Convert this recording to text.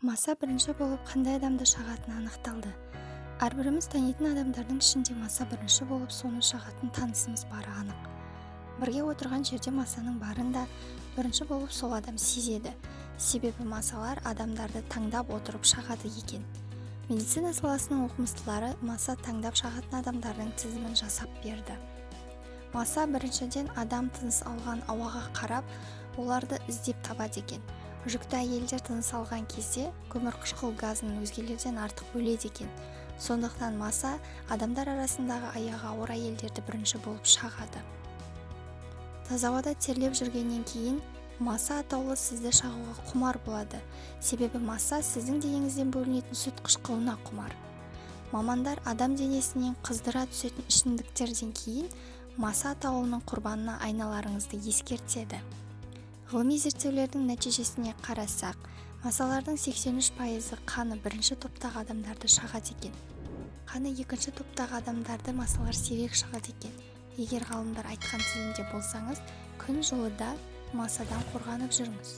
Маса бірінші болып қандай адамды шағатыны анықталды. Әрбіріміз танитын адамдардың ішінде Маса бірінші болып соны шағатын танысымыз бары анық. Бірге отырған жерде Масаның барын да бірінші болып сол адам сезеді. Себебі Масалар адамдарды таңдап отырып шағады екен. Медицина саласының оқымыстылары Маса таңдап шағатын адамдардың тізімін жасап берді. Маса біріншіден адам тыныс алған ауаға қарап, оларды іздеп табады екен. Жүкті әйелдер тыныс алған кезде көмірқышқыл газын өзгелерден артық бөледі екен. Сондықтан Маса адамдар арасындағы аяғы ауыр әйелдерді бірінші болып шағады. Таза ауада терлеп жүргеннен кейін Маса атаулы сізді шағуға құмар болады. Себебі Маса сіздің денеңізден бөлінетін сүт қышқылына құмар. Мамандар адам денесінен қыздыра түсетін ішімдіктерден кейін Маса атаулының құрбанына айналарыңызды ескертеді. Ғылыми зерттеулердің нәтижесіне қарасақ, Масалардың 83% қаны бірінші топтағы адамдарды шағады екен. Қаны екінші топтағы адамдарды Масалар сирек шағады екен. Егер ғалымдар айтқан тізімде болсаңыз, күн жылыда Масадан қорғанып жүріңіз.